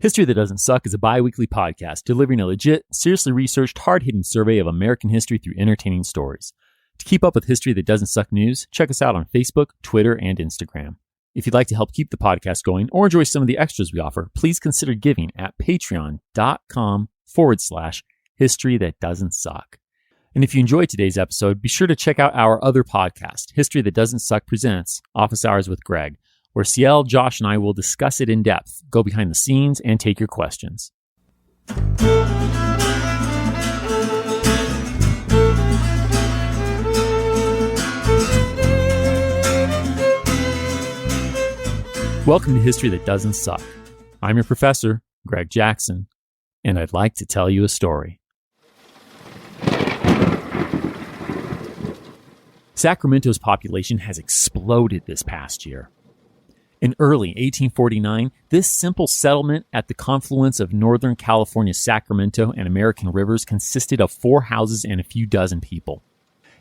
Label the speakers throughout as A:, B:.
A: History That Doesn't Suck is a bi-weekly podcast delivering a legit, seriously researched, hard-hitting survey of American history through entertaining stories. To keep up with History That Doesn't Suck news, check us out on Facebook, Twitter, and Instagram. If you'd like to help keep the podcast going or enjoy some of the extras we offer, please consider giving at patreon.com/History That Doesn't Suck. And if you enjoyed today's episode, be sure to check out our other podcast, History That Doesn't Suck Presents Office Hours with Greg, where Ciel, Josh, and I will discuss it in depth, go behind the scenes, and take your questions. Welcome to History That Doesn't Suck. I'm your professor, Greg Jackson, and I'd like to tell you a story. Sacramento's population has exploded this past year. In early 1849, this simple settlement at the confluence of Northern California's Sacramento and American rivers consisted of 4 houses and a few dozen people.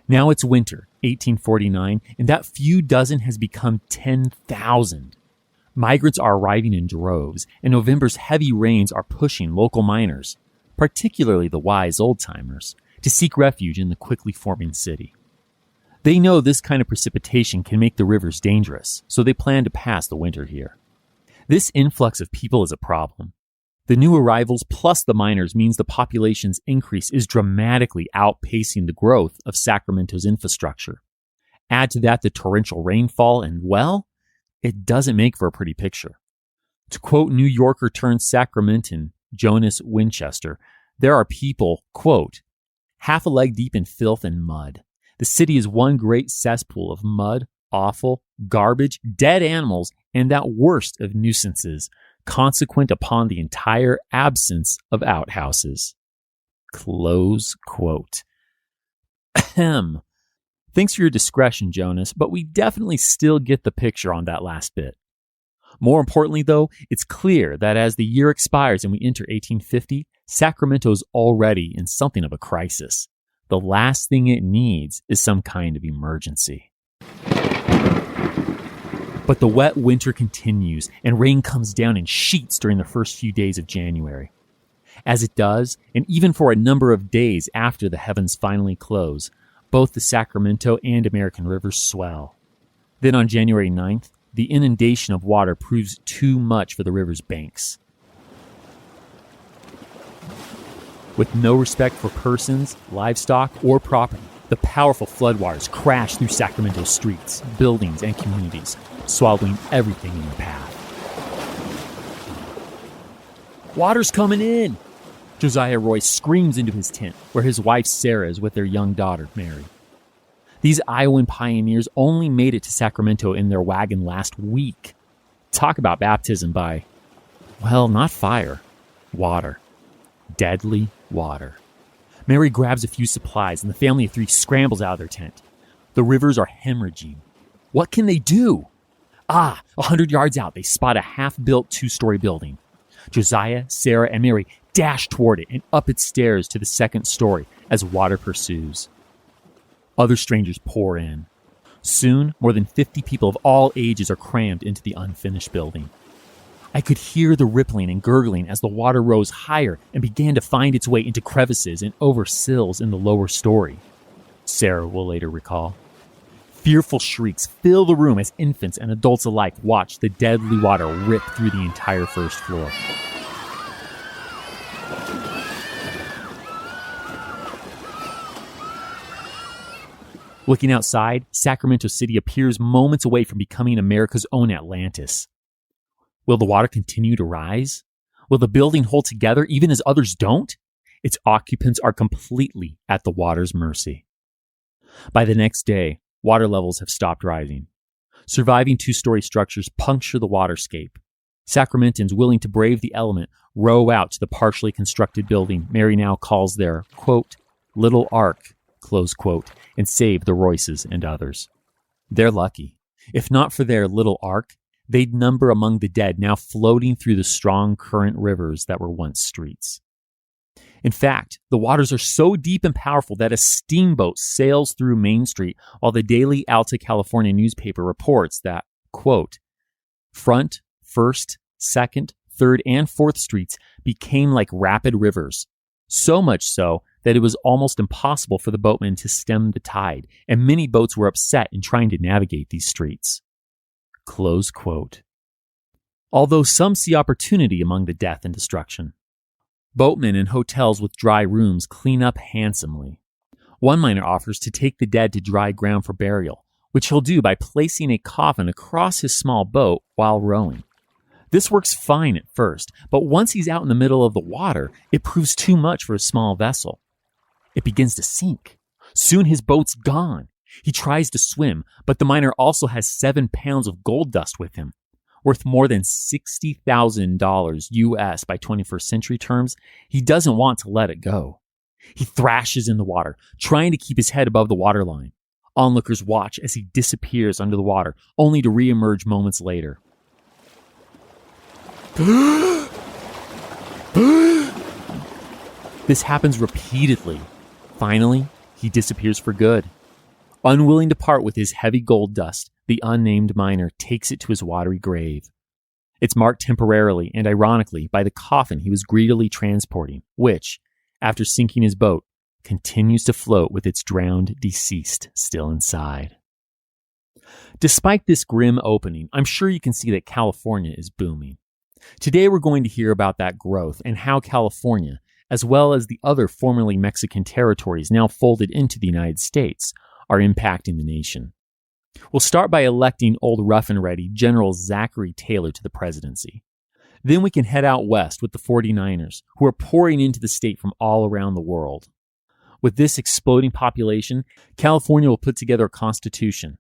A: Now it's winter, 1849, and that few dozen has become 10,000. Migrants are arriving in droves, and November's heavy rains are pushing local miners, particularly the wise old-timers, to seek refuge in the quickly forming city. They know this kind of precipitation can make the rivers dangerous, so they plan to pass the winter here. This influx of people is a problem. The new arrivals plus the miners means the population's increase is dramatically outpacing the growth of Sacramento's infrastructure. Add to that the torrential rainfall and, well, it doesn't make for a pretty picture. To quote New Yorker turned Sacramentan Jonas Winchester, there are people, quote, half a leg deep in filth and mud. The city is one great cesspool of mud, offal, garbage, dead animals, and that worst of nuisances, consequent upon the entire absence of outhouses. Close quote. Ahem. Thanks for your discretion, Jonas, but we definitely still get the picture on that last bit. More importantly, though, it's clear that as the year expires and we enter 1850, Sacramento is already in something of a crisis. The last thing it needs is some kind of emergency. But the wet winter continues, and rain comes down in sheets during the first few days of January. As it does, and even for a number of days after the heavens finally close, both the Sacramento and American rivers swell. Then on January 9th, the inundation of water proves too much for the river's banks. With no respect for persons, livestock, or property, the powerful floodwaters crash through Sacramento's streets, buildings, and communities, swallowing everything in their path. "Water's coming in!" Josiah Royce screams into his tent, where his wife Sarah is with their young daughter, Mary. These Iowan pioneers only made it to Sacramento in their wagon last week. Talk about baptism by, well, not fire, water. Deadly water. Mary grabs a few supplies, and the family of 3 scrambles out of their tent. The rivers are hemorrhaging. What can they do? 100 yards out, they spot a half-built 2-story building. Josiah, Sarah, and Mary dash toward it and up its stairs to the 2nd story as water pursues. Other strangers pour in. Soon, more than 50 people of all ages are crammed into the unfinished building. I could hear the rippling and gurgling as the water rose higher and began to find its way into crevices and over sills in the lower story, Sarah will later recall. Fearful shrieks fill the room as infants and adults alike watch the deadly water rip through the entire first floor. Looking outside, Sacramento City appears moments away from becoming America's own Atlantis. Will the water continue to rise? Will the building hold together even as others don't? Its occupants are completely at the water's mercy. By the next day, water levels have stopped rising. Surviving 2-story structures puncture the waterscape. Sacramentans willing to brave the element row out to the partially constructed building Mary now calls their, quote, little ark, close quote, and save the Royces and others. They're lucky. If not for their little ark, they'd number among the dead now floating through the strong current rivers that were once streets. In fact, the waters are so deep and powerful that a steamboat sails through Main Street while the daily Alta California newspaper reports that, quote, front, first, second, 3rd and 4th Streets became like rapid rivers, so much so that it was almost impossible for the boatmen to stem the tide, and many boats were upset in trying to navigate these streets. Close quote. Although some see opportunity among the death and destruction. Boatmen in hotels with dry rooms clean up handsomely. One miner offers to take the dead to dry ground for burial, which he'll do by placing a coffin across his small boat while rowing. This works fine at first, but once he's out in the middle of the water, it proves too much for a small vessel. It begins to sink. Soon his boat's gone. He tries to swim, but the miner also has 7 pounds of gold dust with him, worth more than $60,000 US by 21st century terms. He doesn't want to let it go. He thrashes in the water, trying to keep his head above the waterline. Onlookers watch as he disappears under the water, only to re-emerge moments later. This happens repeatedly. Finally, he disappears for good. Unwilling to part with his heavy gold dust, the unnamed miner takes it to his watery grave. It's marked temporarily and ironically by the coffin he was greedily transporting, which, after sinking his boat, continues to float with its drowned deceased still inside. Despite this grim opening, I'm sure you can see that California is booming. Today we're going to hear about that growth and how California, as well as the other formerly Mexican territories now folded into the United States, are impacting the nation. We'll start by electing old rough and ready General Zachary Taylor to the presidency. Then we can head out west with the 49ers, who are pouring into the state from all around the world. With this exploding population, California will put together a constitution,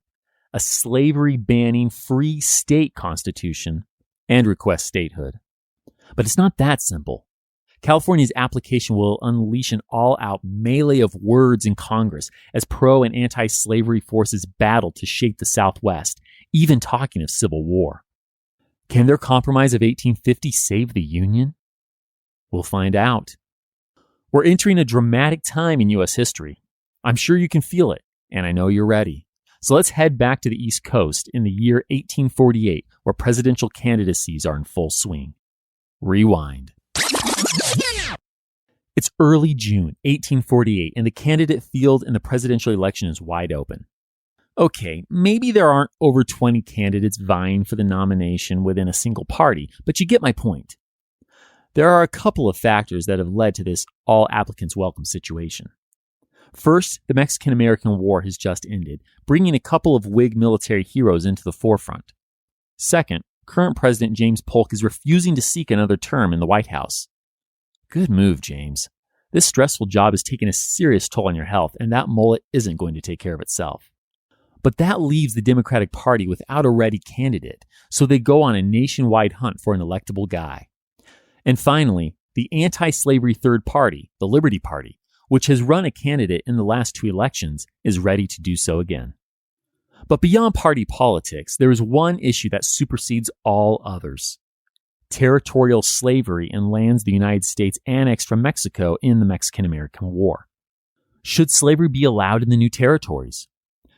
A: a slavery-banning free state constitution, and request statehood. But it's not that simple. California's application will unleash an all-out melee of words in Congress as pro- and anti-slavery forces battle to shake the Southwest, even talking of civil war. Can their compromise of 1850 save the Union? We'll find out. We're entering a dramatic time in U.S. history. I'm sure you can feel it, and I know you're ready. So let's head back to the East Coast in the year 1848, where presidential candidacies are in full swing. Rewind. It's early June 1848, and the candidate field in the presidential election is wide open. Okay, maybe there aren't over 20 candidates vying for the nomination within a single party, but you get my point. There are a couple of factors that have led to this all applicants welcome situation. First, the Mexican-American War has just ended, bringing a couple of Whig military heroes into the forefront. Second, current President James Polk is refusing to seek another term in the White House. Good move, James. This stressful job has taken a serious toll on your health, and that mullet isn't going to take care of itself. But that leaves the Democratic Party without a ready candidate, so they go on a nationwide hunt for an electable guy. And finally, the anti-slavery third party, the Liberty Party, which has run a candidate in the last 2 elections, is ready to do so again. But beyond party politics, there is one issue that supersedes all others: territorial slavery in lands the United States annexed from Mexico in the Mexican-American War. Should slavery be allowed in the new territories?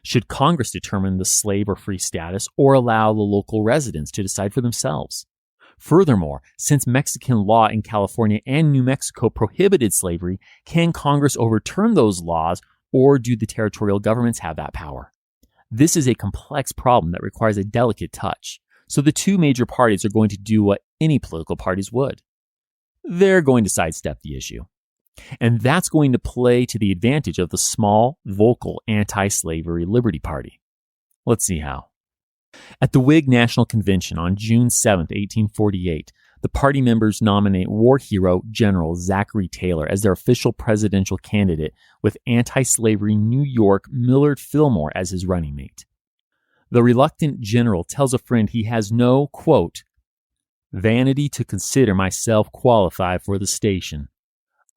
A: Should Congress determine the slave or free status, or allow the local residents to decide for themselves? Furthermore, since Mexican law in California and New Mexico prohibited slavery, can Congress overturn those laws, or do the territorial governments have that power? This is a complex problem that requires a delicate touch, so the 2 major parties are going to do what any political parties would. They're going to sidestep the issue. And that's going to play to the advantage of the small, vocal, anti-slavery Liberty Party. Let's see how. At the Whig National Convention on June 7, 1848, the party members nominate war hero General Zachary Taylor as their official presidential candidate, with anti-slavery New York Millard Fillmore as his running mate. The reluctant general tells a friend he has no, quote, vanity to consider myself qualified for the station.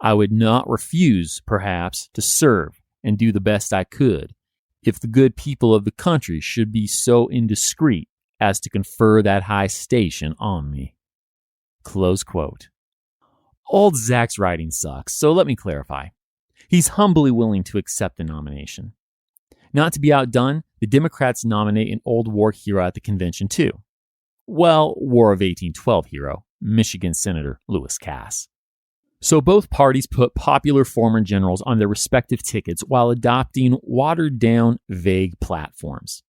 A: I would not refuse, perhaps, to serve and do the best I could, if the good people of the country should be so indiscreet as to confer that high station on me. Close quote. Old Zach's writing sucks, so let me clarify. He's humbly willing to accept the nomination. Not to be outdone, the Democrats nominate an old war hero at the convention too. Well, War of 1812 hero, Michigan Senator Lewis Cass. So both parties put popular former generals on their respective tickets while adopting watered-down, vague platforms.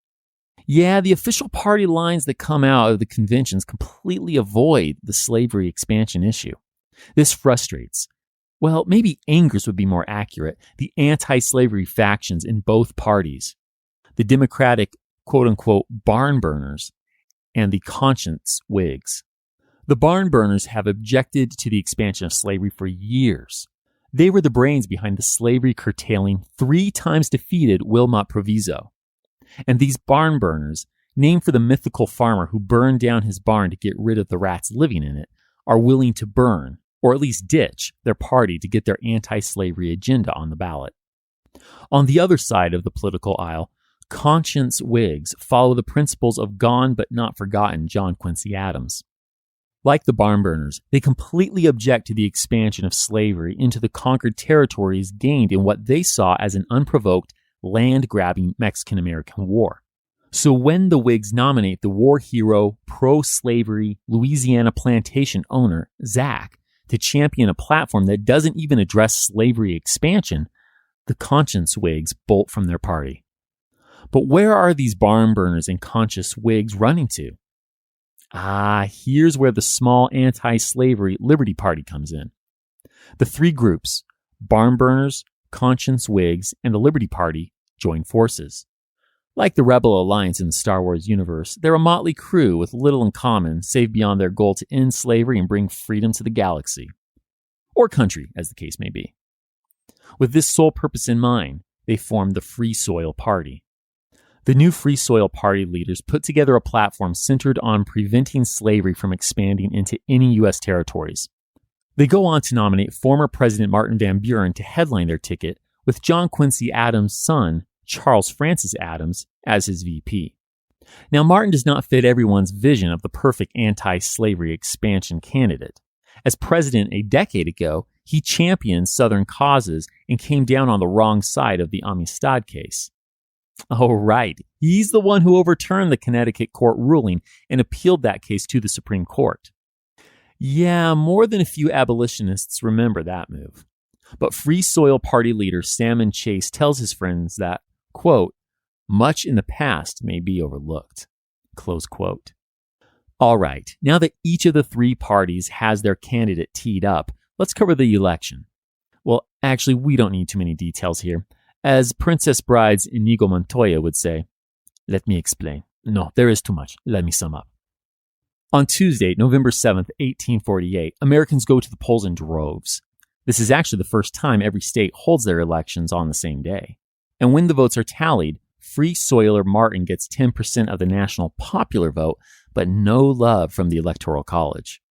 A: Yeah, the official party lines that come out of the conventions completely avoid the slavery expansion issue. This frustrates, well, maybe angers would be more accurate, the anti-slavery factions in both parties, the Democratic quote-unquote barn burners and the conscience Whigs. The barn burners have objected to the expansion of slavery for years. They were the brains behind the slavery curtailing 3 times defeated Wilmot Proviso. And these barn burners, named for the mythical farmer who burned down his barn to get rid of the rats living in it, are willing to burn, or at least ditch, their party to get their anti-slavery agenda on the ballot. On the other side of the political aisle, conscience Whigs follow the principles of gone but not forgotten John Quincy Adams. Like the barn burners, they completely object to the expansion of slavery into the conquered territories gained in what they saw as an unprovoked, land-grabbing Mexican-American war. So when the Whigs nominate the war hero, pro-slavery Louisiana plantation owner, Zach, to champion a platform that doesn't even address slavery expansion, the conscience Whigs bolt from their party. But where are these barn burners and conscience Whigs running to? Here's where the small anti-slavery Liberty Party comes in. The 3 groups, barn burners, conscience Whigs, and the Liberty Party, join forces. Like the Rebel Alliance in the Star Wars universe, they're a motley crew with little in common, save beyond their goal to end slavery and bring freedom to the galaxy. Or country, as the case may be. With this sole purpose in mind, they formed the Free Soil Party. The new Free Soil Party leaders put together a platform centered on preventing slavery from expanding into any U.S. territories. They go on to nominate former President Martin Van Buren to headline their ticket, with John Quincy Adams' son, Charles Francis Adams, as his VP. Now, Martin does not fit everyone's vision of the perfect anti-slavery expansion candidate. As president a decade ago, he championed Southern causes and came down on the wrong side of the Amistad case. Oh, right. He's the one who overturned the Connecticut court ruling and appealed that case to the Supreme Court. Yeah, more than a few abolitionists remember that move. But Free Soil Party leader Salmon Chase tells his friends that, quote, much in the past may be overlooked, close quote. All right, now that each of the 3 parties has their candidate teed up, let's cover the election. Well, actually, we don't need too many details here. As Princess Bride's Inigo Montoya would say, let me explain. No, there is too much. Let me sum up. On Tuesday, November 7th, 1848, Americans go to the polls in droves. This is actually the first time every state holds their elections on the same day. And when the votes are tallied, Free Soiler Martin gets 10% of the national popular vote, but no love from the Electoral College.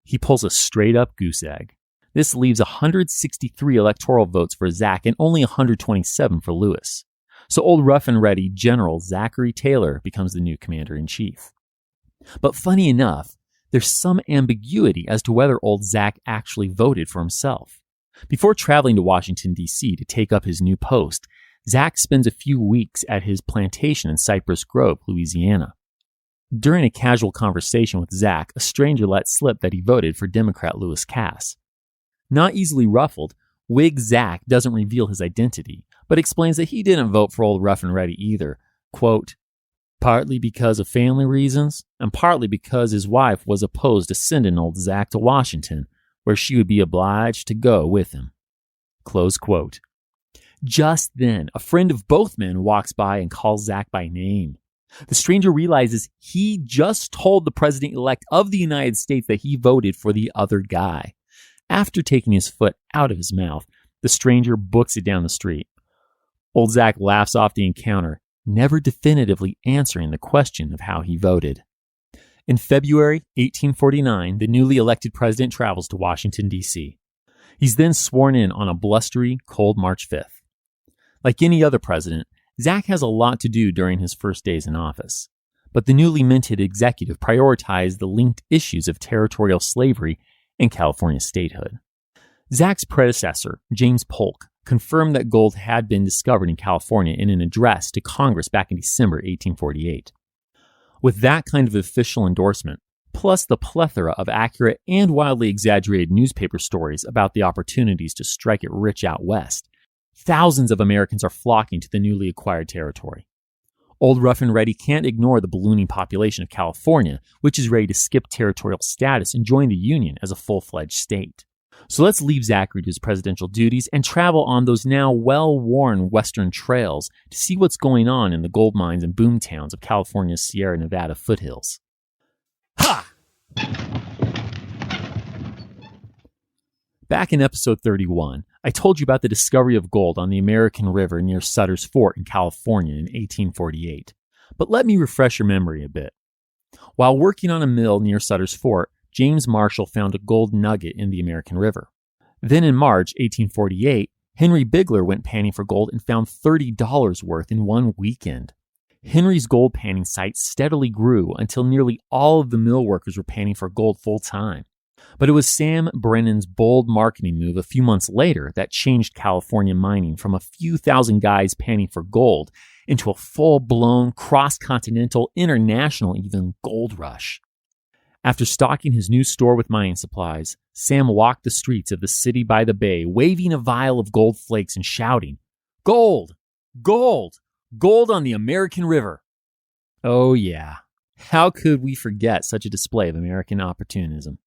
A: He pulls a straight-up goose egg. This leaves 163 electoral votes for Zach and only 127 for Lewis. So old rough and ready General Zachary Taylor becomes the new commander-in-chief. But funny enough, there's some ambiguity as to whether old Zach actually voted for himself. Before traveling to Washington, D.C. to take up his new post, Zach spends a few weeks at his plantation in Cypress Grove, Louisiana. During a casual conversation with Zach, a stranger let slip that he voted for Democrat Lewis Cass. Not easily ruffled, Whig Zach doesn't reveal his identity, but explains that he didn't vote for old Rough and Ready either, quote, partly because of family reasons, and partly because his wife was opposed to sending old Zach to Washington, where she would be obliged to go with him. Close quote. Just then, a friend of both men walks by and calls Zach by name. The stranger realizes he just told the president-elect of the United States that he voted for the other guy. After taking his foot out of his mouth, the stranger books it down the street. Old Zach laughs off the encounter, never definitively answering the question of how he voted. In February 1849, the newly elected president travels to Washington, D.C. He's then sworn in on a blustery, cold March 5th. Like any other president, Zach has a lot to do during his first days in office. But the newly minted executive prioritized the linked issues of territorial slavery and California statehood. Zach's predecessor, James Polk, confirmed that gold had been discovered in California in an address to Congress back in December 1848. With that kind of official endorsement, plus the plethora of accurate and wildly exaggerated newspaper stories about the opportunities to strike it rich out west, thousands of Americans are flocking to the newly acquired territory. Old Rough and Ready can't ignore the ballooning population of California, which is ready to skip territorial status and join the Union as a full-fledged state. So let's leave Zachary to his presidential duties and travel on those now well-worn western trails to see what's going on in the gold mines and boom towns of California's Sierra Nevada foothills. Ha! Back in episode 31, I told you about the discovery of gold on the American River near Sutter's Fort in California in 1848. But let me refresh your memory a bit. While working on a mill near Sutter's Fort, James Marshall found a gold nugget in the American River. Then in March 1848, Henry Bigler went panning for gold and found $30 worth in one weekend. Henry's gold panning site steadily grew until nearly all of the mill workers were panning for gold full-time. But it was Sam Brennan's bold marketing move a few months later that changed California mining from a few thousand guys panning for gold into a full-blown, cross-continental, international even gold rush. After stocking his new store with mining supplies, Sam walked the streets of the city by the bay, waving a vial of gold flakes and shouting, "Gold! Gold! Gold on the American River!" Oh yeah, how could we forget such a display of American opportunism?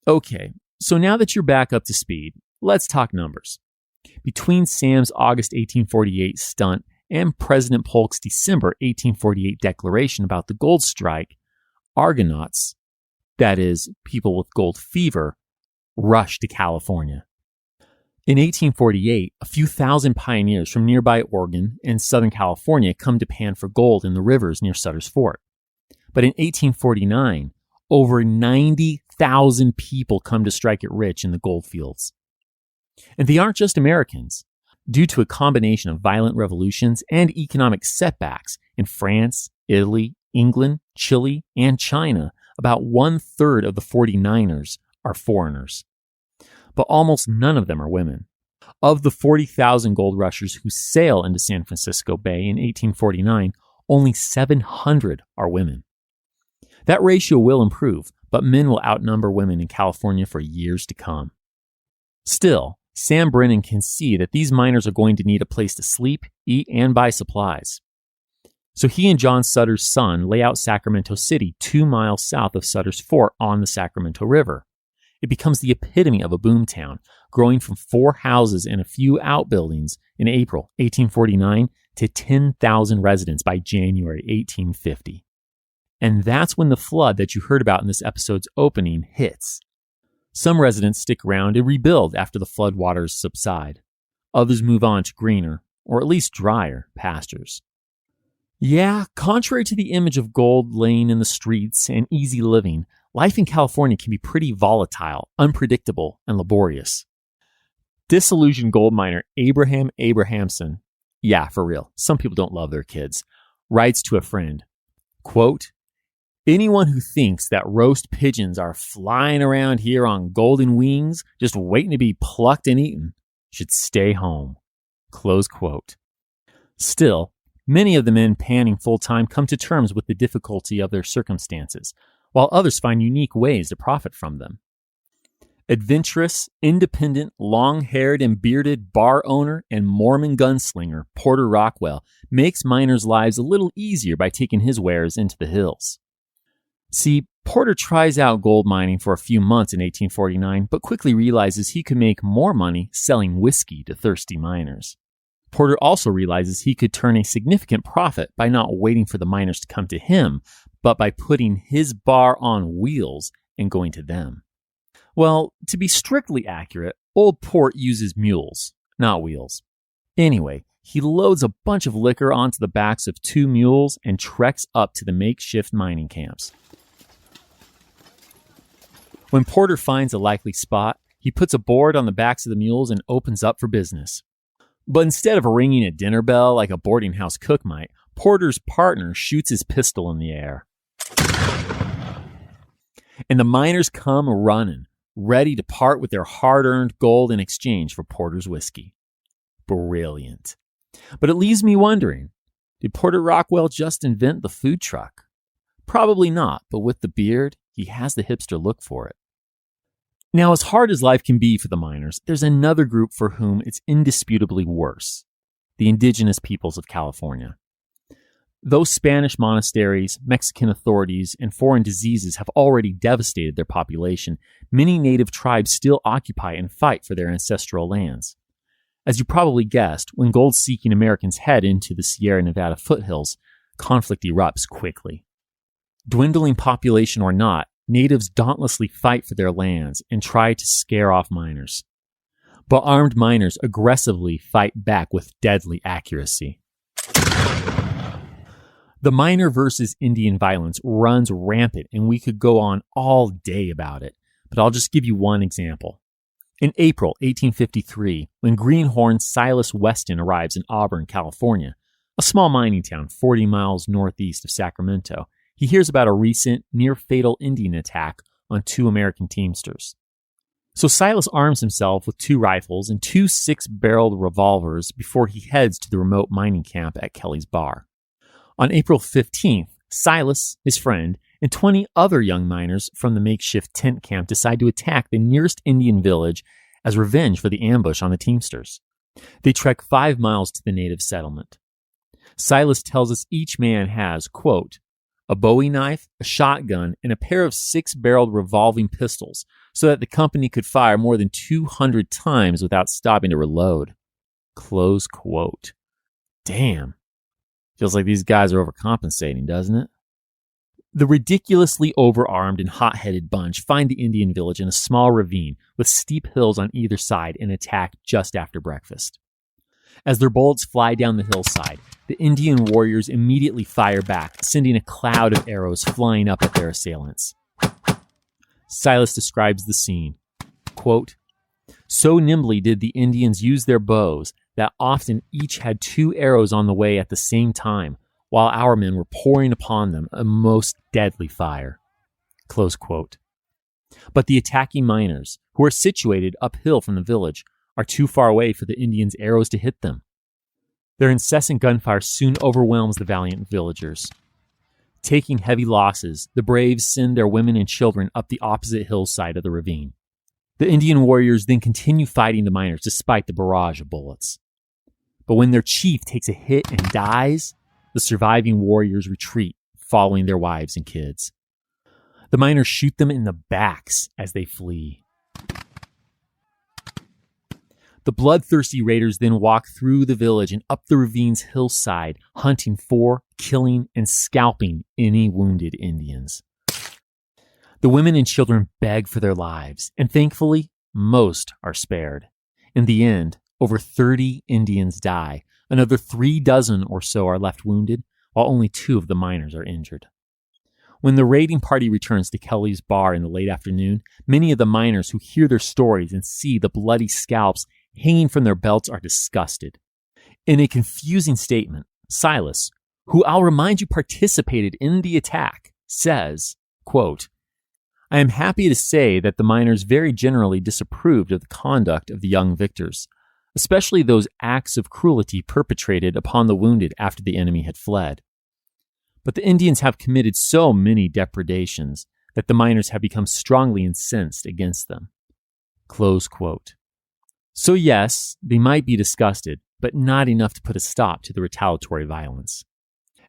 A: Okay, so now that you're back up to speed, let's talk numbers. Between Sam's August 1848 stunt and President Polk's December 1848 declaration about the gold strike, Argonauts, that is, people with gold fever, rushed to California. In 1848, a few thousand pioneers from nearby Oregon and Southern California come to pan for gold in the rivers near Sutter's Fort. But in 1849, over 90,000 people come to strike it rich in the gold fields. And they aren't just Americans. Due to a combination of violent revolutions and economic setbacks in France, Italy, England, Chile, and China, about 1/3 of the 49ers are foreigners. But almost none of them are women. Of the 40,000 gold rushers who sail into San Francisco Bay in 1849, only 700 are women. That ratio will improve, but men will outnumber women in California for years to come. Still, Sam Brennan can see that these miners are going to need a place to sleep, eat, and buy supplies. So he and John Sutter's son lay out Sacramento City 2 miles south of Sutter's Fort on the Sacramento River. It becomes the epitome of a boomtown, growing from 4 houses and a few outbuildings in April 1849 to 10,000 residents by January 1850. And that's when the flood that you heard about in this episode's opening hits. Some residents stick around and rebuild after the flood waters subside. Others move on to greener, or at least drier, pastures. Yeah, contrary to the image of gold laying in the streets and easy living, life in California can be pretty volatile, unpredictable, and laborious. Disillusioned gold miner Abraham Abrahamson, yeah, for real, some people don't love their kids, writes to a friend, quote, "Anyone who thinks that roast pigeons are flying around here on golden wings, just waiting to be plucked and eaten, should stay home." Close quote. Still, many of the men panning full-time come to terms with the difficulty of their circumstances, while others find unique ways to profit from them. Adventurous, independent, long-haired and bearded bar owner and Mormon gunslinger Porter Rockwell makes miners' lives a little easier by taking his wares into the hills. See, Porter tries out gold mining for a few months in 1849, but quickly realizes he could make more money selling whiskey to thirsty miners. Porter also realizes he could turn a significant profit by not waiting for the miners to come to him, but by putting his bar on wheels and going to them. Well, to be strictly accurate, Old Port uses mules, not wheels. Anyway, he loads a bunch of liquor onto the backs of 2 mules and treks up to the makeshift mining camps. When Porter finds a likely spot, he puts a board on the backs of the mules and opens up for business. But instead of ringing a dinner bell like a boarding house cook might, Porter's partner shoots his pistol in the air. And the miners come running, ready to part with their hard-earned gold in exchange for Porter's whiskey. Brilliant. But it leaves me wondering, did Porter Rockwell just invent the food truck? Probably not, but with the beard, He has the hipster look for it. Now, as hard as life can be for the miners, there's another group for whom it's indisputably worse: the indigenous peoples of California. Though Spanish monasteries, Mexican authorities, and foreign diseases have already devastated their population, many native tribes still occupy and fight for their ancestral lands. As you probably guessed, when gold-seeking Americans head into the Sierra Nevada foothills, conflict erupts quickly. Dwindling population or not, natives dauntlessly fight for their lands and try to scare off miners. But armed miners aggressively fight back with deadly accuracy. The miner versus Indian violence runs rampant, and we could go on all day about it, but I'll just give you one example. In April 1853, when greenhorn Silas Weston arrives in Auburn, California, a small mining town 40 miles northeast of Sacramento, he hears about a recent, near-fatal Indian attack on 2 American teamsters. So Silas arms himself with 2 rifles and 2 6-barreled revolvers before he heads to the remote mining camp at Kelly's Bar. On April 15th, Silas, his friend, and 20 other young miners from the makeshift tent camp decide to attack the nearest Indian village as revenge for the ambush on the teamsters. They trek 5 miles to the native settlement. Silas tells us each man has, quote, a Bowie knife, a shotgun, and a pair of 6-barreled revolving pistols so that the company could fire more than 200 times without stopping to reload. Close quote. Damn. Feels like these guys are overcompensating, doesn't it? The ridiculously overarmed and hot-headed bunch find the Indian village in a small ravine with steep hills on either side and attack just after breakfast. As their bullets fly down the hillside, the Indian warriors immediately fire back, sending a cloud of arrows flying up at their assailants. Silas describes the scene. Quote, so nimbly did the Indians use their bows that often each had 2 arrows on the way at the same time, while our men were pouring upon them a most deadly fire. Close quote. But the attacking miners, who are situated uphill from the village, are too far away for the Indians' arrows to hit them. Their incessant gunfire soon overwhelms the valiant villagers. Taking heavy losses, the braves send their women and children up the opposite hillside of the ravine. The Indian warriors then continue fighting the miners despite the barrage of bullets. But when their chief takes a hit and dies, the surviving warriors retreat, following their wives and kids. The miners shoot them in the backs as they flee. The bloodthirsty raiders then walk through the village and up the ravine's hillside, hunting for, killing, and scalping any wounded Indians. The women and children beg for their lives, and thankfully, most are spared. In the end, over 30 Indians die. Another 36 or so are left wounded, while only 2 of the miners are injured. When the raiding party returns to Kelly's Bar in the late afternoon, many of the miners who hear their stories and see the bloody scalps hanging from their belts are disgusted. In a confusing statement, Silas, who I'll remind you participated in the attack, says, quote, I am happy to say that the miners very generally disapproved of the conduct of the young victors, especially those acts of cruelty perpetrated upon the wounded after the enemy had fled. But the Indians have committed so many depredations that the miners have become strongly incensed against them. Close quote. So yes, they might be disgusted, but not enough to put a stop to the retaliatory violence.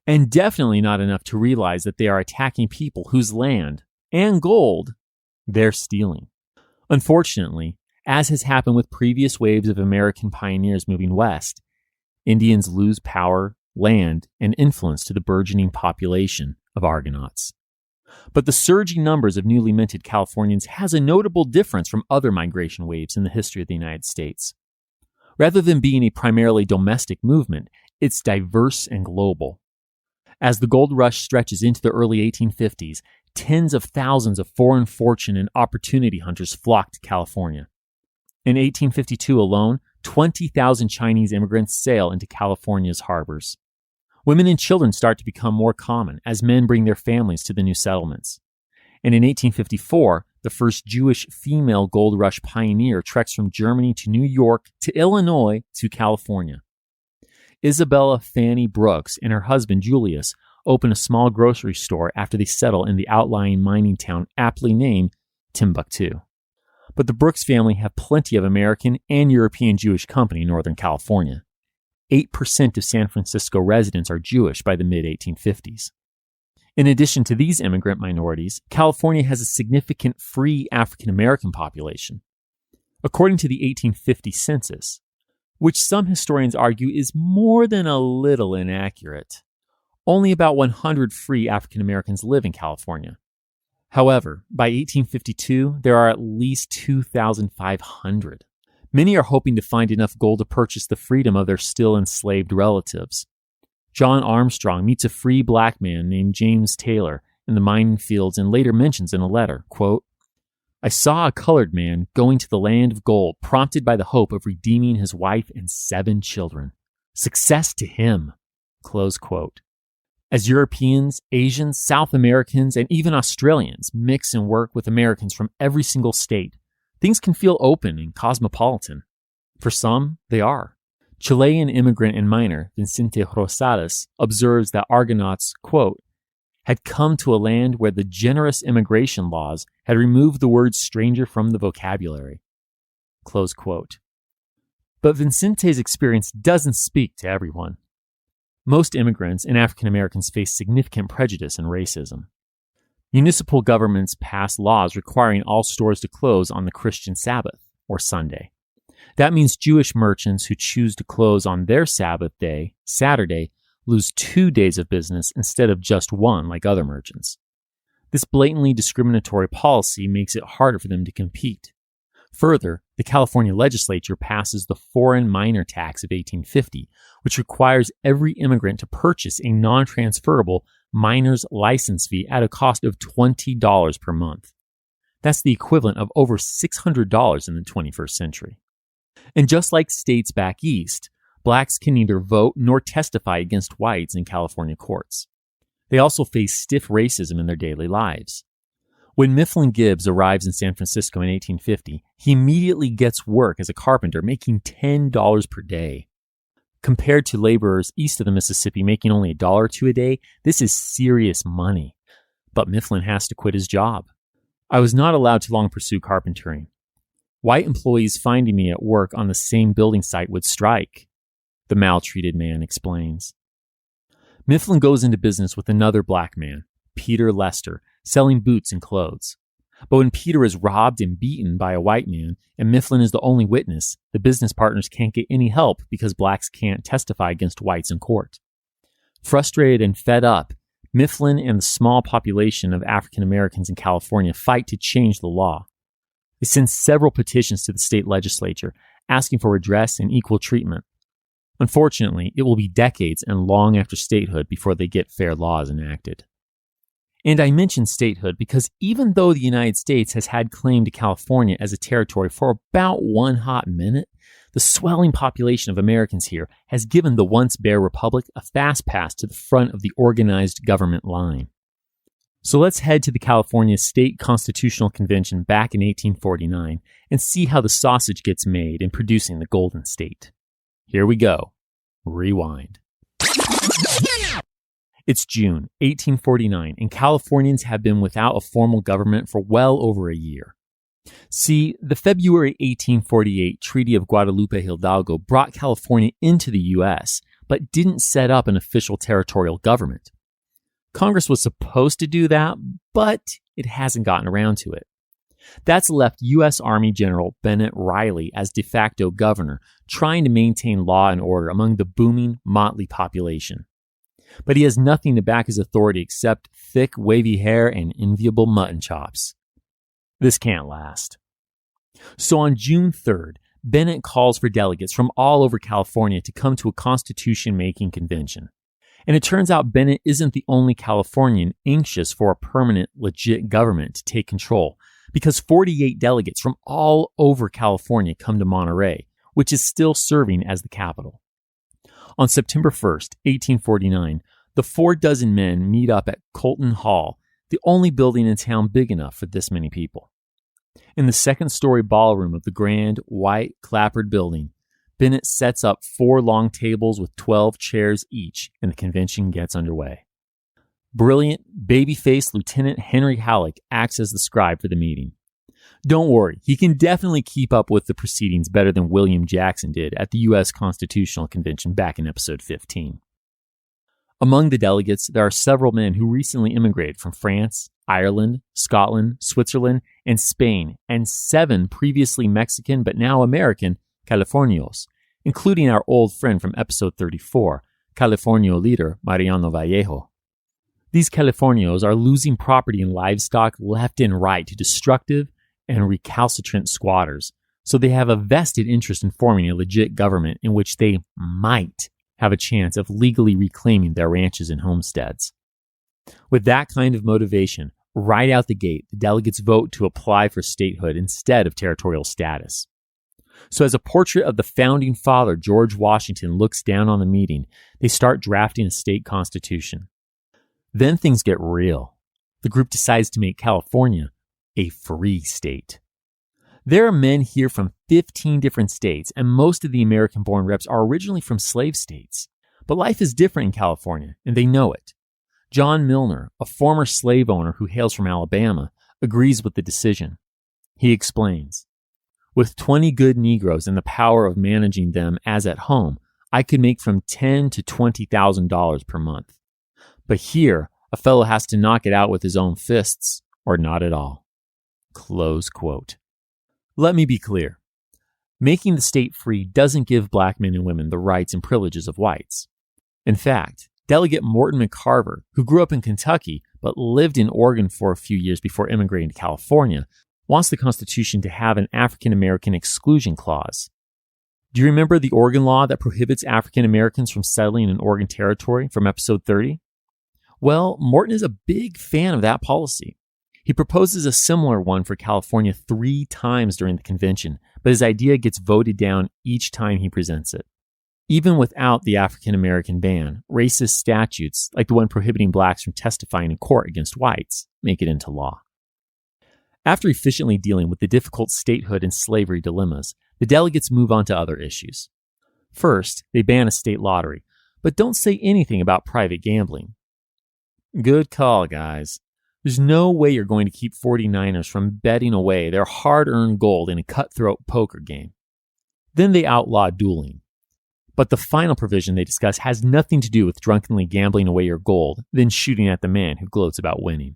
A: And definitely not enough to realize that they are attacking people whose land and gold they're stealing. Unfortunately, as has happened with previous waves of American pioneers moving west, Indians lose power, land, and influence to the burgeoning population of Argonauts. But the surging numbers of newly minted Californians has a notable difference from other migration waves in the history of the United States. Rather than being a primarily domestic movement, it's diverse and global. As the gold rush stretches into the early 1850s, tens of thousands of foreign fortune and opportunity hunters flock to California. In 1852 alone, 20,000 Chinese immigrants sail into California's harbors. Women and children start to become more common as men bring their families to the new settlements. And in 1854, the first Jewish female gold rush pioneer treks from Germany to New York to Illinois to California. Isabella Fanny Brooks and her husband Julius open a small grocery store after they settle in the outlying mining town aptly named Timbuktu. But the Brooks family have plenty of American and European Jewish company in Northern California. 8% of San Francisco residents are Jewish by the mid-1850s. In addition to these immigrant minorities, California has a significant free African American population. According to the 1850 census, which some historians argue is more than a little inaccurate, only about 100 free African Americans live in California. However, by 1852, there are at least 2,500. Many are hoping to find enough gold to purchase the freedom of their still enslaved relatives. John Armstrong meets a free black man named James Taylor in the mining fields and later mentions in a letter, quote, "I saw a colored man going to the land of gold, prompted by the hope of redeeming his wife and 7 children. Success to him," close quote. As Europeans, Asians, South Americans, and even Australians mix and work with Americans from every single state, things can feel open and cosmopolitan. For some, they are. Chilean immigrant and miner Vicente Rosales observes that Argonauts, quote, had come to a land where the generous immigration laws had removed the word stranger from the vocabulary, close quote. But Vincente's experience doesn't speak to everyone. Most immigrants and African Americans face significant prejudice and racism. Municipal governments pass laws requiring all stores to close on the Christian Sabbath, or Sunday. That means Jewish merchants who choose to close on their Sabbath day, Saturday, lose 2 days of business instead of just 1 like other merchants. This blatantly discriminatory policy makes it harder for them to compete. Further, the California legislature passes the Foreign Miner Tax of 1850, which requires every immigrant to purchase a non-transferable miner's license fee at a cost of $20 per month. That's the equivalent of over $600 in the 21st century. And just like states back east, blacks can neither vote nor testify against whites in California courts. They also face stiff racism in their daily lives. When Mifflin Gibbs arrives in San Francisco in 1850, he immediately gets work as a carpenter, making $10 per day. Compared to laborers east of the Mississippi making only $1 or $2 a day, this is serious money. But Mifflin has to quit his job. "I was not allowed to long pursue carpentering. White employees finding me at work on the same building site would strike," the maltreated man explains. Mifflin goes into business with another black man, Peter Lester, selling boots and clothes. But when Peter is robbed and beaten by a white man, and Mifflin is the only witness, the business partners can't get any help because blacks can't testify against whites in court. Frustrated and fed up, Mifflin and the small population of African Americans in California fight to change the law. They send several petitions to the state legislature asking for redress and equal treatment. Unfortunately, it will be decades and long after statehood before they get fair laws enacted. And I mention statehood because even though the United States has had claim to California as a territory for about 1 hot minute, the swelling population of Americans here has given the once bare republic a fast pass to the front of the organized government line. So let's head to the California State Constitutional Convention back in 1849 and see how the sausage gets made in producing the Golden State. Here we go. Rewind. It's June 1849, and Californians have been without a formal government for well over a year. See, the February 1848 Treaty of Guadalupe Hidalgo brought California into the U.S., but didn't set up an official territorial government. Congress was supposed to do that, but it hasn't gotten around to it. That's left U.S. Army General Bennett Riley as de facto governor, trying to maintain law and order among the booming, motley population. But he has nothing to back his authority except thick, wavy hair and enviable mutton chops. This can't last. So on June 3rd, Bennett calls for delegates from all over California to come to a constitution-making convention. And it turns out Bennett isn't the only Californian anxious for a permanent, legit government to take control, because 48 delegates from all over California come to Monterey, which is still serving as the capital. On September 1st, 1849, the 4 men meet up at Colton Hall, the only building in town big enough for this many people. In the second-story ballroom of the grand, white, clapboard building, Bennett sets up 4 long tables with 12 chairs each, and the convention gets underway. Brilliant, baby-faced Lieutenant Henry Halleck acts as the scribe for the meeting. Don't worry, he can definitely keep up with the proceedings better than William Jackson did at the U.S. Constitutional Convention back in episode 15. Among the delegates, there are several men who recently immigrated from France, Ireland, Scotland, Switzerland, and Spain, and 7 previously Mexican but now American Californios, including our old friend from episode 34, Californio leader Mariano Vallejo. These Californios are losing property and livestock left and right to destructive and recalcitrant squatters, so they have a vested interest in forming a legit government in which they might have a chance of legally reclaiming their ranches and homesteads. With that kind of motivation, right out the gate, the delegates vote to apply for statehood instead of territorial status. So as a portrait of the founding father, George Washington, looks down on the meeting, they start drafting a state constitution. Then things get real. The group decides to make California a free state. There are men here from 15 different states, and most of the American-born reps are originally from slave states. But life is different in California, and they know it. John Milner, a former slave owner who hails from Alabama, agrees with the decision. He explains, "With 20 good Negroes and the power of managing them as at home, I could make from $10,000 to $20,000 per month. But here, a fellow has to knock it out with his own fists, or not at all." Close quote. Let me be clear. Making the state free doesn't give black men and women the rights and privileges of whites. In fact, Delegate Morton McCarver, who grew up in Kentucky but lived in Oregon for a few years before immigrating to California, wants the Constitution to have an African American exclusion clause. Do you remember the Oregon law that prohibits African Americans from settling in Oregon Territory from episode 30? Well, Morton is a big fan of that policy. He proposes a similar one for California 3 times during the convention, but his idea gets voted down each time he presents it. Even without the African American ban, racist statutes, like the one prohibiting blacks from testifying in court against whites, make it into law. After efficiently dealing with the difficult statehood and slavery dilemmas, the delegates move on to other issues. First, they ban a state lottery, but don't say anything about private gambling. Good call, guys. There's no way you're going to keep 49ers from betting away their hard-earned gold in a cutthroat poker game. Then they outlaw dueling. But the final provision they discuss has nothing to do with drunkenly gambling away your gold, then shooting at the man who gloats about winning.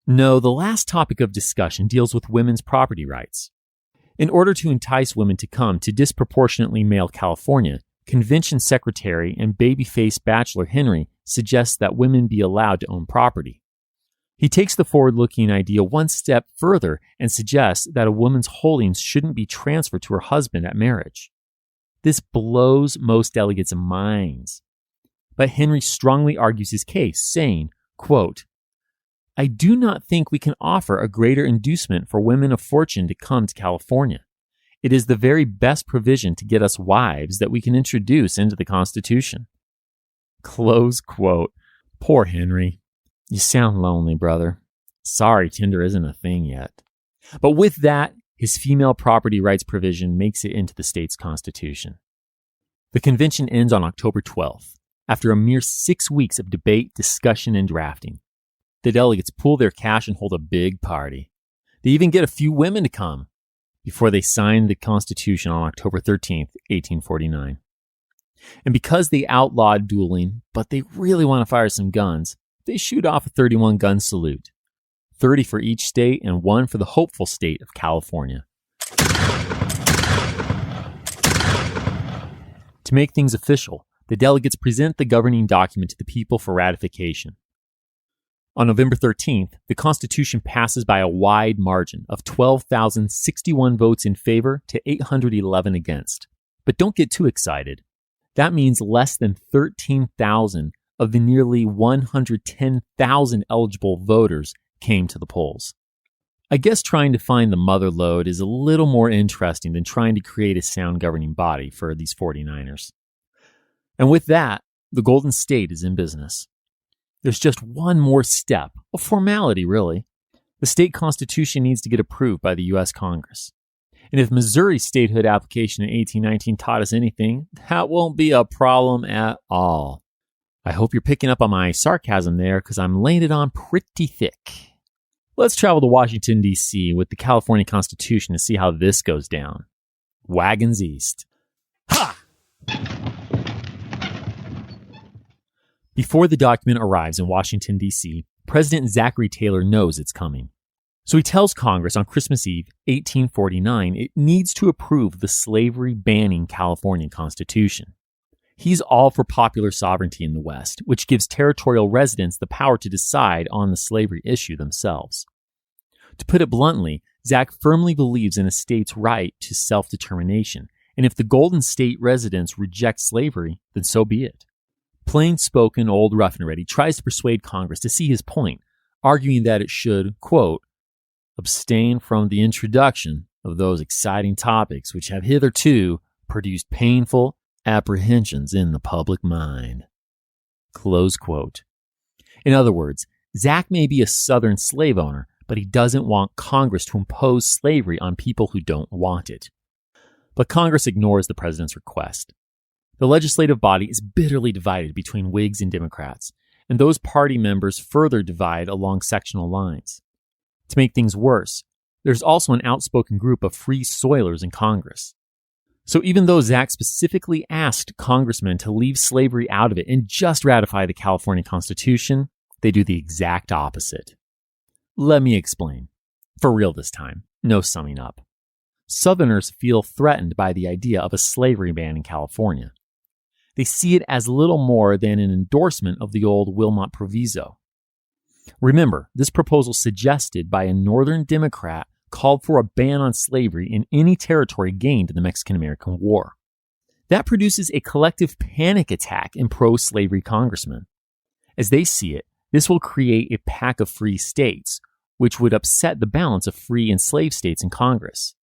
A: No, the last topic of discussion deals with women's property rights. In order to entice women to come to disproportionately male California, Convention Secretary and baby-faced Bachelor Henry suggests that women be allowed to own property. He takes the forward-looking idea one step further and suggests that a woman's holdings shouldn't be transferred to her husband at marriage. This blows most delegates' minds. But Henry strongly argues his case, saying, quote, "I do not think we can offer a greater inducement for women of fortune to come to California. It is the very best provision to get us wives that we can introduce into the Constitution." Close quote. Poor Henry. You sound lonely, brother. Sorry, Tinder isn't a thing yet. But with that, his female property rights provision makes it into the state's constitution. The convention ends on October 12th, after a mere 6 weeks of debate, discussion, and drafting. The delegates pool their cash and hold a big party. They even get a few women to come before they sign the Constitution on October 13th, 1849. And because they outlawed dueling, but they really want to fire some guns, they shoot off a 31-gun salute, 30 for each state and 1 for the hopeful state of California. To make things official, the delegates present the governing document to the people for ratification. On November 13th, the Constitution passes by a wide margin of 12,061 votes in favor to 811 against. But don't get too excited. That means less than 13,000 of the nearly 110,000 eligible voters came to the polls. I guess trying to find the mother lode is a little more interesting than trying to create a sound governing body for these 49ers. And with that, the Golden State is in business. There's just one more step, a formality really. The state constitution needs to get approved by the U.S. Congress. And if Missouri's statehood application in 1819 taught us anything, that won't be a problem at all. I hope you're picking up on my sarcasm there because I'm laying it on pretty thick. Let's travel to Washington, D.C. with the California Constitution to see how this goes down. Wagons east. Ha! Before the document arrives in Washington, D.C., President Zachary Taylor knows it's coming. So he tells Congress on Christmas Eve, 1849, it needs to approve the slavery-banning California Constitution. He's all for popular sovereignty in the West, which gives territorial residents the power to decide on the slavery issue themselves. To put it bluntly, Zach firmly believes in a state's right to self-determination, and if the Golden State residents reject slavery, then so be it. Plain-spoken old Rough and Ready tries to persuade Congress to see his point, arguing that it should, quote, abstain from the introduction of those exciting topics which have hitherto produced painful apprehensions in the public mind. Close quote. In other words, Zach may be a Southern slave owner, but he doesn't want Congress to impose slavery on people who don't want it. But Congress ignores the president's request. The legislative body is bitterly divided between Whigs and Democrats, and those party members further divide along sectional lines. To make things worse, there's also an outspoken group of free soilers in Congress. So even though Zach specifically asked congressmen to leave slavery out of it and just ratify the California Constitution, they do the exact opposite. Let me explain. For real this time, no summing up. Southerners feel threatened by the idea of a slavery ban in California. They see it as little more than an endorsement of the old Wilmot Proviso. Remember, this proposal suggested by a Northern Democrat called for a ban on slavery in any territory gained in the Mexican-American War. That produces a collective panic attack in pro-slavery congressmen. As they see it, this will create a pack of free states, which would upset the balance of free and slave states in Congress.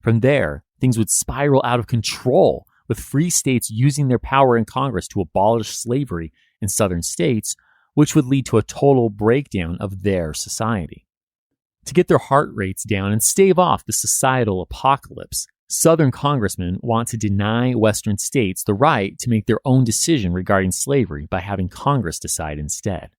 A: From there, things would spiral out of control, with free states using their power in Congress to abolish slavery in southern states, which would lead to a total breakdown of their society. To get their heart rates down and stave off the societal apocalypse, Southern congressmen want to deny Western states the right to make their own decision regarding slavery by having Congress decide instead.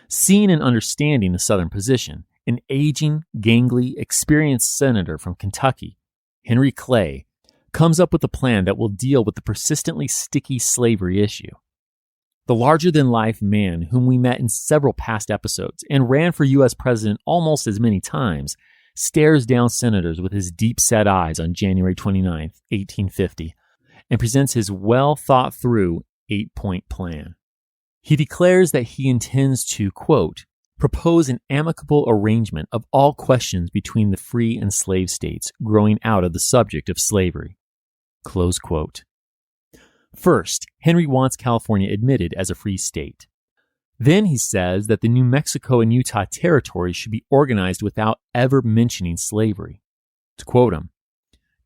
A: Seeing and understanding the Southern position, an aging, gangly, experienced senator from Kentucky, Henry Clay, comes up with a plan that will deal with the persistently sticky slavery issue. The larger-than-life man whom we met in several past episodes and ran for U.S. president almost as many times, stares down senators with his deep-set eyes on January 29, 1850, and presents his well-thought-through 8-point plan. He declares that he intends to, quote, propose an amicable arrangement of all questions between the free and slave states growing out of the subject of slavery. Close quote. First, Henry wants California admitted as a free state. Then he says that the New Mexico and Utah territories should be organized without ever mentioning slavery. To quote him,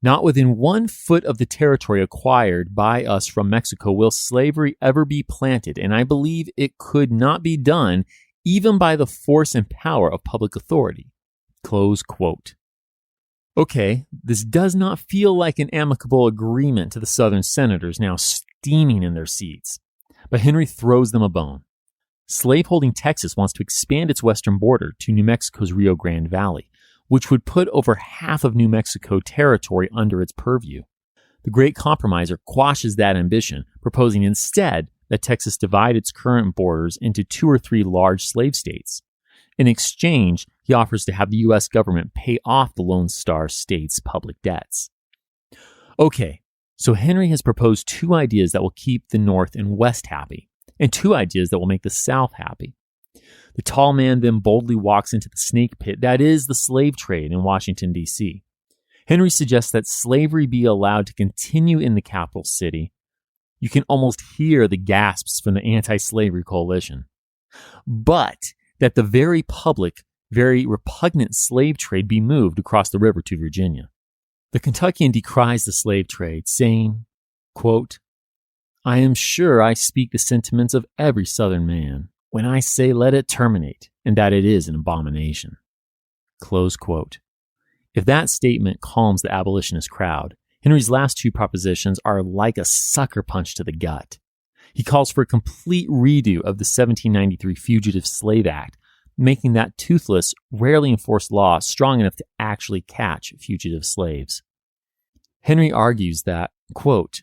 A: not within 1 foot of the territory acquired by us from Mexico will slavery ever be planted, and I believe it could not be done even by the force and power of public authority. Close quote. Okay, this does not feel like an amicable agreement to the Southern senators now steaming in their seats, but Henry throws them a bone. Slaveholding Texas wants to expand its western border to New Mexico's Rio Grande Valley, which would put over half of New Mexico territory under its purview. The Great Compromiser quashes that ambition, proposing instead that Texas divide its current borders into 2 or 3 large slave states. In exchange, he offers to have the U.S. government pay off the Lone Star State's public debts. Okay, so Henry has proposed 2 ideas that will keep the North and West happy, and 2 ideas that will make the South happy. The tall man then boldly walks into the snake pit that is the slave trade in Washington, D.C. Henry suggests that slavery be allowed to continue in the capital city. You can almost hear the gasps from the anti-slavery coalition. But that the very public, very repugnant slave trade be moved across the river to Virginia. The Kentuckian decries the slave trade, saying, quote, I am sure I speak the sentiments of every Southern man when I say let it terminate, and that it is an abomination. Close quote. If that statement calms the abolitionist crowd, Henry's last 2 propositions are like a sucker punch to the gut. He calls for a complete redo of the 1793 Fugitive Slave Act, making that toothless, rarely enforced law strong enough to actually catch fugitive slaves. Henry argues that, quote,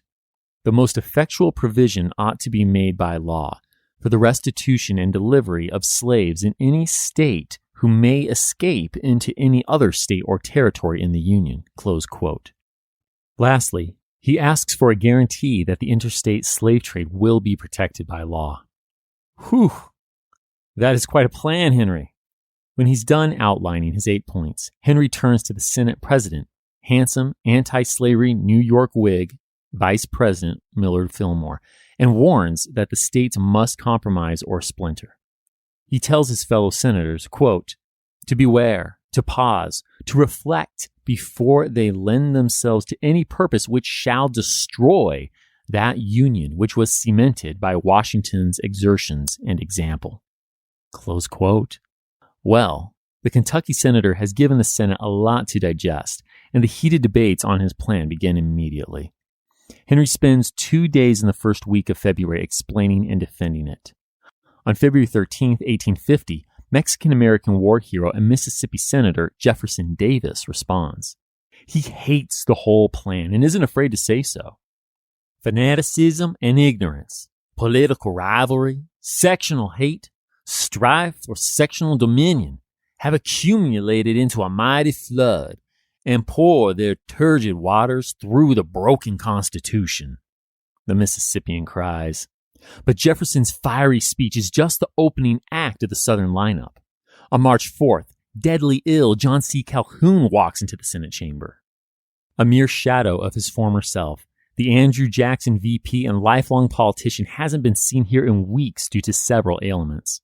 A: the most effectual provision ought to be made by law for the restitution and delivery of slaves in any state who may escape into any other state or territory in the Union, close quote. Lastly, he asks for a guarantee that the interstate slave trade will be protected by law. Whew! That is quite a plan, Henry. When he's done outlining his 8 points, Henry turns to the Senate President, handsome, anti-slavery New York Whig, Vice President Millard Fillmore, and warns that the states must compromise or splinter. He tells his fellow senators, quote, to beware, to pause, to reflect before they lend themselves to any purpose which shall destroy that union which was cemented by Washington's exertions and example. Close quote. Well, the Kentucky senator has given the Senate a lot to digest, and the heated debates on his plan begin immediately. Henry spends 2 days in the first week of February explaining and defending it. On February 13, 1850, Mexican-American war hero and Mississippi Senator Jefferson Davis responds. He hates the whole plan and isn't afraid to say so. Fanaticism and ignorance, political rivalry, sectional hate, strife for sectional dominion have accumulated into a mighty flood and pour their turgid waters through the broken Constitution, the Mississippian cries. But Jefferson's fiery speech is just the opening act of the Southern lineup. On March 4th, deadly ill, John C. Calhoun walks into the Senate chamber. A mere shadow of his former self, the Andrew Jackson VP and lifelong politician hasn't been seen here in weeks due to several ailments.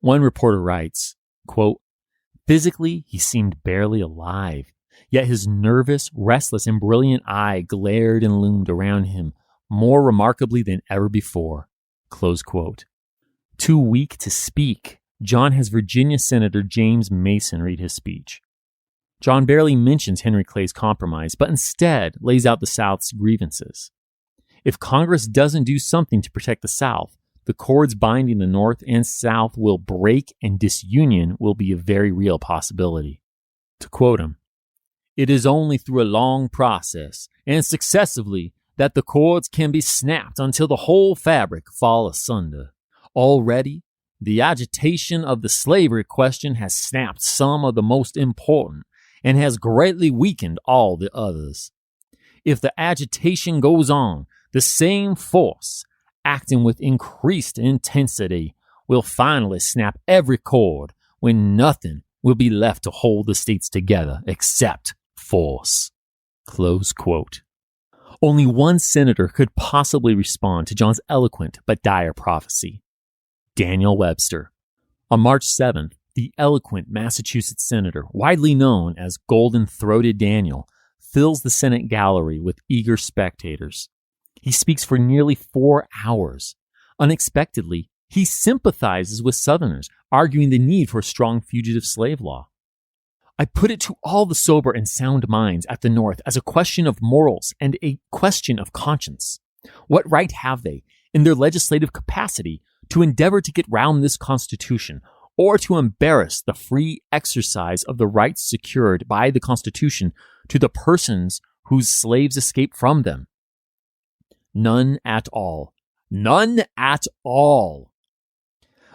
A: One reporter writes, quote, physically, he seemed barely alive, yet his nervous, restless, and brilliant eye glared and loomed around him more remarkably than ever before. Close quote. Too weak to speak, John has Virginia Senator James Mason read his speech. John barely mentions Henry Clay's compromise, but instead lays out the South's grievances. If Congress doesn't do something to protect the South, the cords binding the North and South will break and disunion will be a very real possibility. To quote him, it is only through a long process and successively that the cords can be snapped until the whole fabric fall asunder. Already, the agitation of the slavery question has snapped some of the most important and has greatly weakened all the others. If the agitation goes on, the same force, acting with increased intensity, will finally snap every cord when nothing will be left to hold the states together except force. Close quote. Only one senator could possibly respond to John's eloquent but dire prophecy. Daniel Webster. On March 7th, the eloquent Massachusetts senator, widely known as Golden-Throated Daniel, fills the Senate gallery with eager spectators. He speaks for nearly 4 hours. Unexpectedly, he sympathizes with Southerners, arguing the need for a strong fugitive slave law. I put it to all the sober and sound minds at the North as a question of morals and a question of conscience. What right have they, in their legislative capacity, to endeavor to get round this Constitution, or to embarrass the free exercise of the rights secured by the Constitution to the persons whose slaves escape from them? None at all. None at all.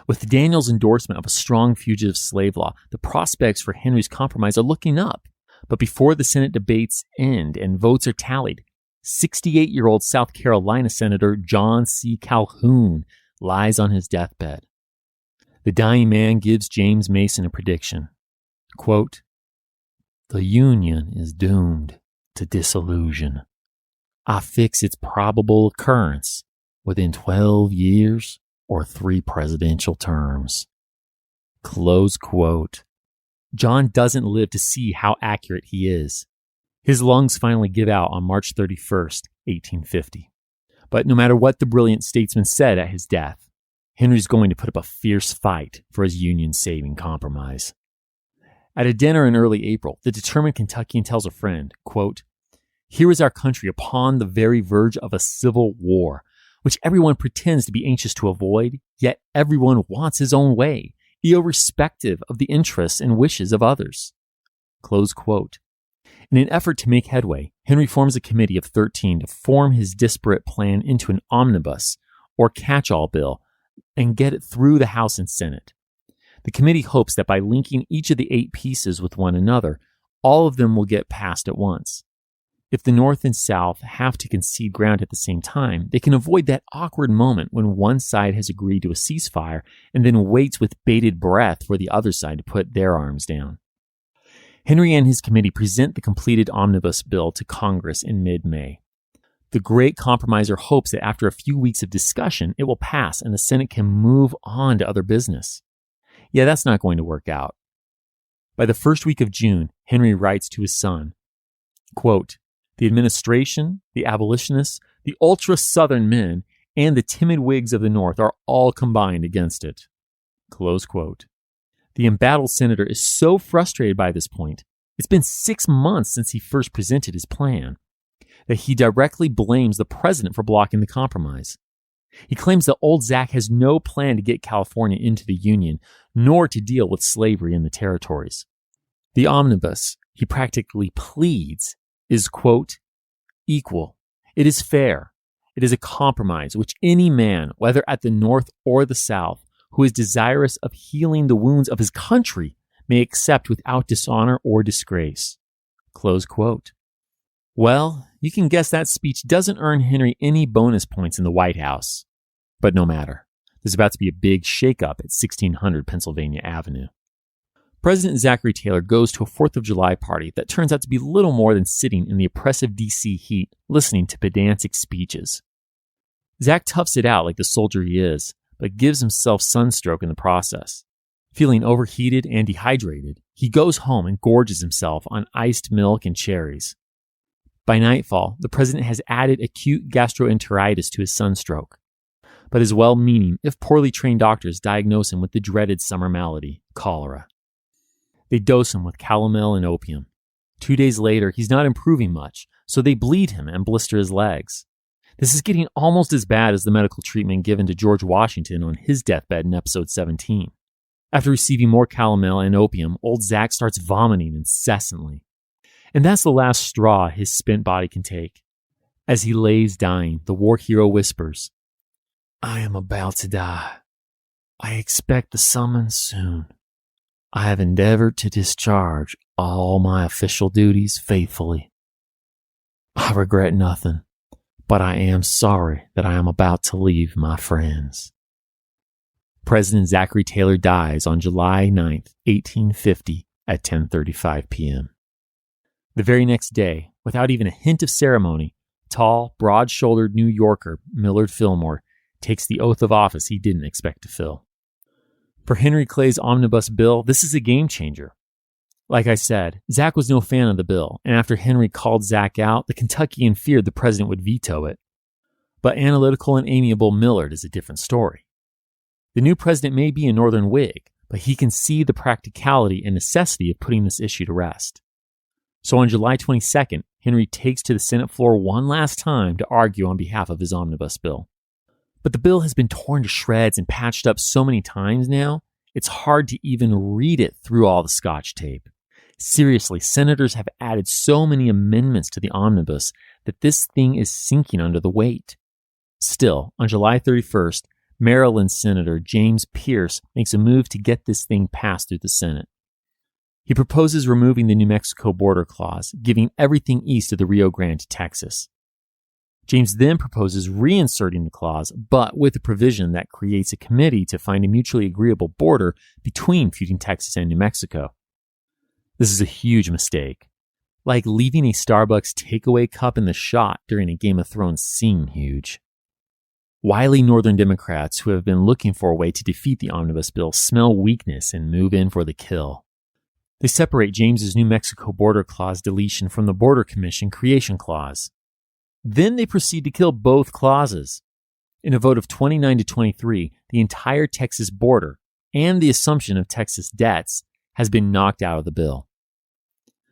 A: With Daniel's endorsement of a strong fugitive slave law, the prospects for Henry's compromise are looking up. But before the Senate debates end and votes are tallied, 68-year-old South Carolina Senator John C. Calhoun lies on his deathbed. The dying man gives James Mason a prediction. Quote, the Union is doomed to dissolution. I fix its probable occurrence within 12 years or 3 presidential terms. Close quote. John doesn't live to see how accurate he is. His lungs finally give out on March 31st, 1850. But no matter what the brilliant statesman said at his death, Henry's going to put up a fierce fight for his Union-saving compromise. At a dinner in early April, the determined Kentuckian tells a friend, quote, here is our country upon the very verge of a civil war. which everyone pretends to be anxious to avoid, yet everyone wants his own way, irrespective of the interests and wishes of others. Close quote. In an effort to make headway, Henry forms a committee of 13 to form his disparate plan into an omnibus, or catch-all bill, and get it through the House and Senate. The committee hopes that by linking each of the 8 pieces with one another, all of them will get passed at once. If the North and South have to concede ground at the same time, they can avoid that awkward moment when one side has agreed to a ceasefire and then waits with bated breath for the other side to put their arms down. Henry and his committee present the completed omnibus bill to Congress in mid-May. The great compromiser hopes that after a few weeks of discussion, it will pass and the Senate can move on to other business. Yeah, that's not going to work out. By the first week of June, Henry writes to his son, quote, "The administration, the abolitionists, the ultra-Southern men, and the timid Whigs of the North are all combined against it." Close quote. The embattled senator is so frustrated by this point, it's been 6 months since he first presented his plan, that he directly blames the president for blocking the compromise. He claims that old Zach has no plan to get California into the Union, nor to deal with slavery in the territories. The omnibus, he practically pleads, is, quote, "equal. It is fair. It is a compromise which any man, whether at the North or the South, who is desirous of healing the wounds of his country, may accept without dishonor or disgrace." Close quote. Well, you can guess that speech doesn't earn Henry any bonus points in the White House. But no matter. There's about to be a big shakeup at 1600 Pennsylvania Avenue. President Zachary Taylor goes to a 4th of July party that turns out to be little more than sitting in the oppressive D.C. heat, listening to pedantic speeches. Zach toughs it out like the soldier he is, but gives himself sunstroke in the process. Feeling overheated and dehydrated, he goes home and gorges himself on iced milk and cherries. By nightfall, the president has added acute gastroenteritis to his sunstroke, but his well-meaning, if poorly trained doctors diagnose him with the dreaded summer malady, cholera. They dose him with calomel and opium. 2 days later, he's not improving much, so they bleed him and blister his legs. This is getting almost as bad as the medical treatment given to George Washington on his deathbed in episode 17. After receiving more calomel and opium, old Zach starts vomiting incessantly. And that's the last straw his spent body can take. As he lays dying, the war hero whispers, "I am about to die. I expect the summons soon. I have endeavored to discharge all my official duties faithfully. I regret nothing, but I am sorry that I am about to leave my friends." President Zachary Taylor dies on July 9th, 1850 at 10:35 p.m. The very next day, without even a hint of ceremony, tall, broad-shouldered New Yorker Millard Fillmore takes the oath of office he didn't expect to fill. For Henry Clay's omnibus bill, this is a game changer. Like I said, Zach was no fan of the bill, and after Henry called Zach out, the Kentuckian feared the president would veto it. But analytical and amiable Millard is a different story. The new president may be a Northern Whig, but he can see the practicality and necessity of putting this issue to rest. So on July 22nd, Henry takes to the Senate floor one last time to argue on behalf of his omnibus bill. But the bill has been torn to shreds and patched up so many times now, it's hard to even read it through all the Scotch tape. Seriously, senators have added so many amendments to the omnibus that this thing is sinking under the weight. Still, on July 31st, Maryland Senator James Pierce makes a move to get this thing passed through the Senate. He proposes removing the New Mexico border clause, giving everything east of the Rio Grande to Texas. James then proposes reinserting the clause, but with a provision that creates a committee to find a mutually agreeable border between feuding Texas and New Mexico. This is a huge mistake. Like leaving a Starbucks takeaway cup in the shot during a Game of Thrones scene huge. Wily Northern Democrats who have been looking for a way to defeat the omnibus bill smell weakness and move in for the kill. They separate James's New Mexico border clause deletion from the Border Commission creation clause. Then they proceed to kill both clauses. In a vote of 29 to 23, the entire Texas border and the assumption of Texas debts has been knocked out of the bill.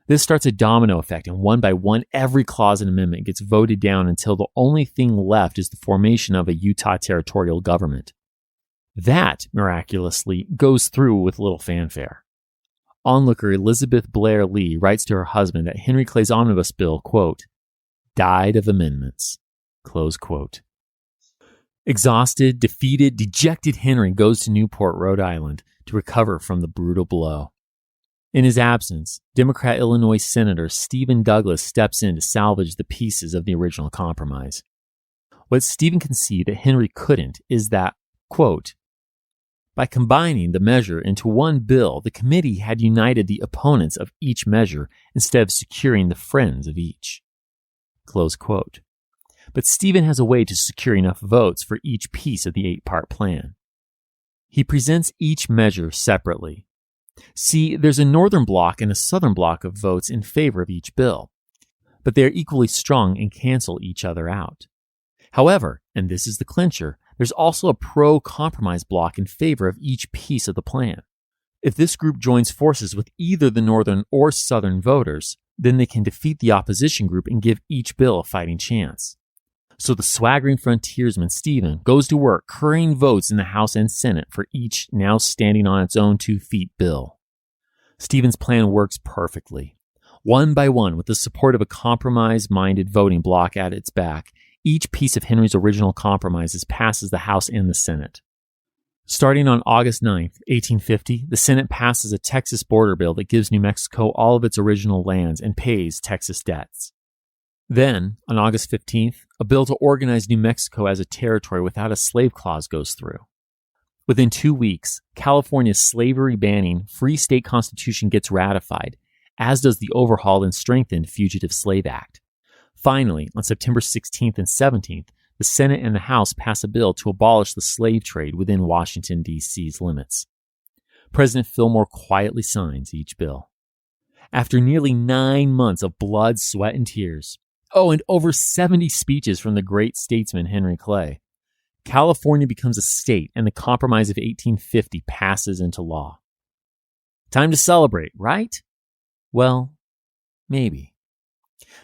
A: This starts a domino effect, and one by one, every clause and amendment gets voted down until the only thing left is the formation of a Utah territorial government. That, miraculously, goes through with little fanfare. Onlooker Elizabeth Blair Lee writes to her husband that Henry Clay's omnibus bill, quote, died of amendments, close quote. Exhausted, defeated, dejected Henry goes to Newport, Rhode Island, to recover from the brutal blow. In his absence, Democrat Illinois Senator Stephen Douglas steps in to salvage the pieces of the original compromise. What Stephen can see that Henry couldn't is that, quote, by combining the measure into one bill, the committee had united the opponents of each measure instead of securing the friends of each. Close quote. But Stephen has a way to secure enough votes for each piece of the 8-part plan. He presents each measure separately. See, there's a northern block and a southern block of votes in favor of each bill, but they are equally strong and cancel each other out. However, and this is the clincher, there's also a pro-compromise block in favor of each piece of the plan. If this group joins forces with either the northern or southern voters, then they can defeat the opposition group and give each bill a fighting chance. So the swaggering frontiersman Stephen goes to work currying votes in the House and Senate for each now standing on its own 2 feet bill. Stephen's plan works perfectly. One by one, with the support of a compromise-minded voting bloc at its back, each piece of Henry's original compromises passes the House and the Senate. Starting on August 9, 1850, the Senate passes a Texas border bill that gives New Mexico all of its original lands and pays Texas debts. Then, on August 15th, a bill to organize New Mexico as a territory without a slave clause goes through. Within 2 weeks, California's slavery-banning Free State Constitution gets ratified, as does the overhauled and strengthened Fugitive Slave Act. Finally, on September 16th and 17th, the Senate and the House pass a bill to abolish the slave trade within Washington, D.C.'s limits. President Fillmore quietly signs each bill. After nearly 9 months of blood, sweat, and tears, and over 70 speeches from the great statesman Henry Clay, California becomes a state and the Compromise of 1850 passes into law. Time to celebrate, right? Well, maybe.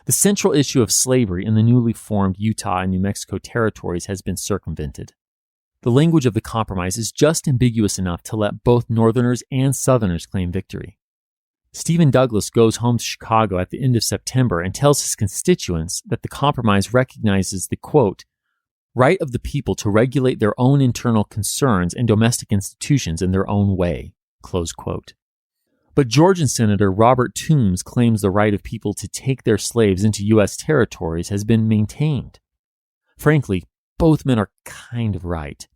A: The central issue of slavery in the newly formed Utah and New Mexico territories has been circumvented. The language of the compromise is just ambiguous enough to let both Northerners and Southerners claim victory. Stephen Douglas goes home to Chicago at the end of September and tells his constituents that the compromise recognizes the, quote, right of the people to regulate their own internal concerns and domestic institutions in their own way, close quote. But Georgian Senator Robert Toombs claims the right of people to take their slaves into U.S. territories has been maintained. Frankly, both men are kind of right.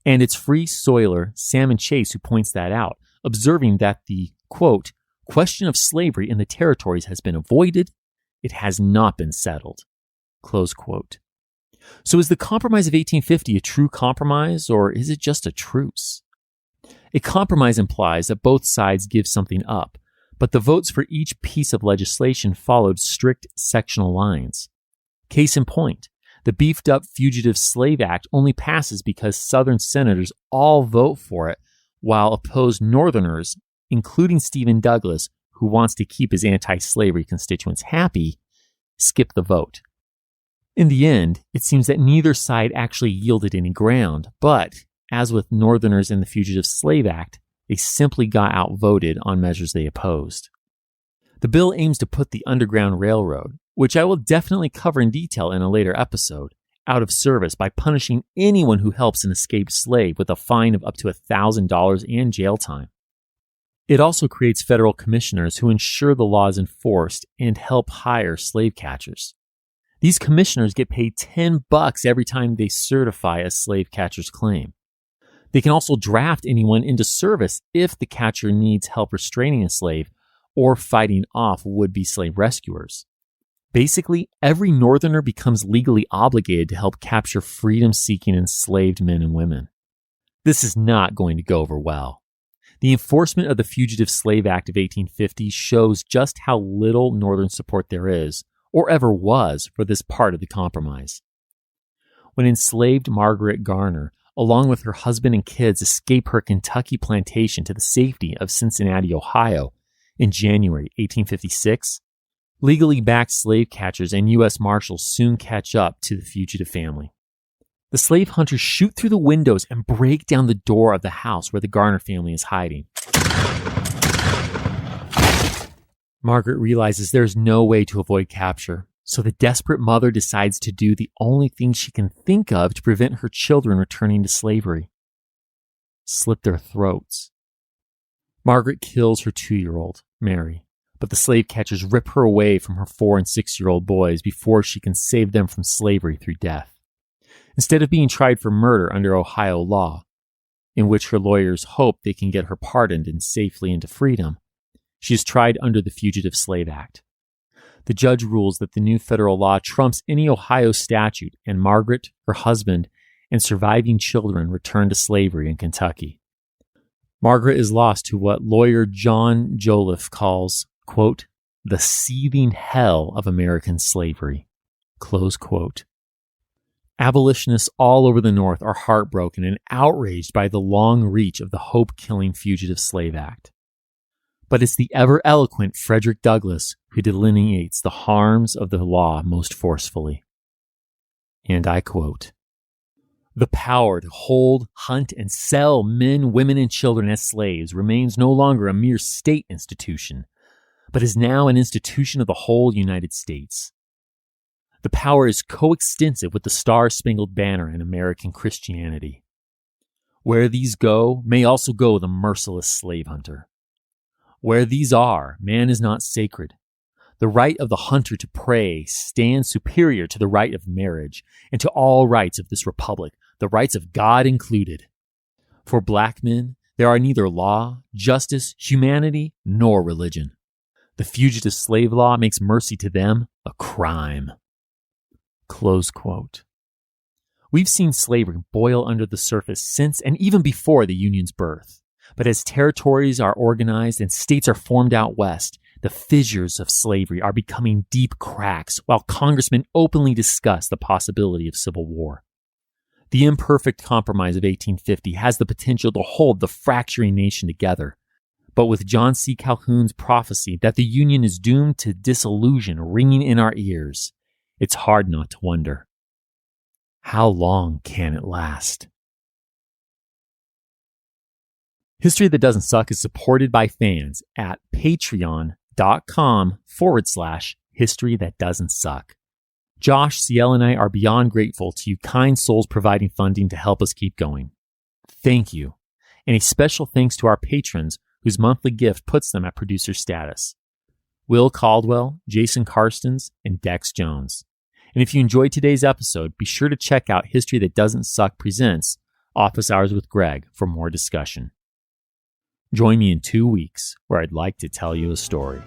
A: And it's Free Soiler Salmon Chase who points that out, observing that the, quote, question of slavery in the territories has been avoided, it has not been settled, close quote. So is the Compromise of 1850 a true compromise, or is it just a truce? A compromise implies that both sides give something up, but the votes for each piece of legislation followed strict sectional lines. Case in point, the beefed-up Fugitive Slave Act only passes because Southern senators all vote for it, while opposed Northerners, including Stephen Douglas, who wants to keep his anti-slavery constituents happy, skip the vote. In the end, it seems that neither side actually yielded any ground, but, as with Northerners in the Fugitive Slave Act, they simply got outvoted on measures they opposed. The bill aims to put the Underground Railroad, which I will definitely cover in detail in a later episode, out of service by punishing anyone who helps an escaped slave with a fine of up to $1,000 and jail time. It also creates federal commissioners who ensure the law is enforced and help hire slave catchers. These commissioners get paid $10 every time they certify a slave catcher's claim. They can also draft anyone into service if the catcher needs help restraining a slave or fighting off would-be slave rescuers. Basically, every Northerner becomes legally obligated to help capture freedom-seeking enslaved men and women. This is not going to go over well. The enforcement of the Fugitive Slave Act of 1850 shows just how little Northern support there is, or ever was, for this part of the compromise. When enslaved Margaret Garner, along with her husband and kids, escape her Kentucky plantation to the safety of Cincinnati, Ohio, In January 1856, legally backed slave catchers and U.S. Marshals soon catch up to the fugitive family. The slave hunters shoot through the windows and break down the door of the house where the Garner family is hiding. Margaret realizes there's no way to avoid capture, so the desperate mother decides to do the only thing she can think of to prevent her children returning to slavery: slit their throats. Margaret kills her 2-year-old, Mary, but the slave catchers rip her away from her 4- and 6-year-old boys before she can save them from slavery through death. Instead of being tried for murder under Ohio law, in which her lawyers hope they can get her pardoned and safely into freedom, she is tried under the Fugitive Slave Act. The judge rules that the new federal law trumps any Ohio statute, and Margaret, her husband, and surviving children return to slavery in Kentucky. Margaret is lost to what lawyer John Joliffe calls, quote, the seething hell of American slavery, close quote. Abolitionists all over the North are heartbroken and outraged by the long reach of the hope-killing Fugitive Slave Act. But it's the ever-eloquent Frederick Douglass who delineates the harms of the law most forcefully. And I quote, "The power to hold, hunt, and sell men, women, and children as slaves remains no longer a mere state institution, but is now an institution of the whole United States. The power is coextensive with the Star-Spangled Banner and American Christianity. Where these go, may also go the merciless slave hunter. Where these are, man is not sacred. The right of the hunter to prey stands superior to the right of marriage and to all rights of this republic, the rights of God included. For black men, there are neither law, justice, humanity, nor religion. The fugitive slave law makes mercy to them a crime." Close quote. We've seen slavery boil under the surface since and even before the Union's birth. But as territories are organized and states are formed out west, the fissures of slavery are becoming deep cracks while congressmen openly discuss the possibility of civil war. The imperfect compromise of 1850 has the potential to hold the fracturing nation together. But with John C. Calhoun's prophecy that the Union is doomed to dissolution ringing in our ears, it's hard not to wonder, how long can it last? History That Doesn't Suck is supported by fans at patreon.com/History That Doesn't Suck. Josh, Ciel, and I are beyond grateful to you kind souls providing funding to help us keep going. Thank you. And a special thanks to our patrons whose monthly gift puts them at producer status: Will Caldwell, Jason Karstens, and Dex Jones. And if you enjoyed today's episode, be sure to check out History That Doesn't Suck Presents Office Hours with Greg for more discussion. Join me in 2 weeks where I'd like to tell you a story.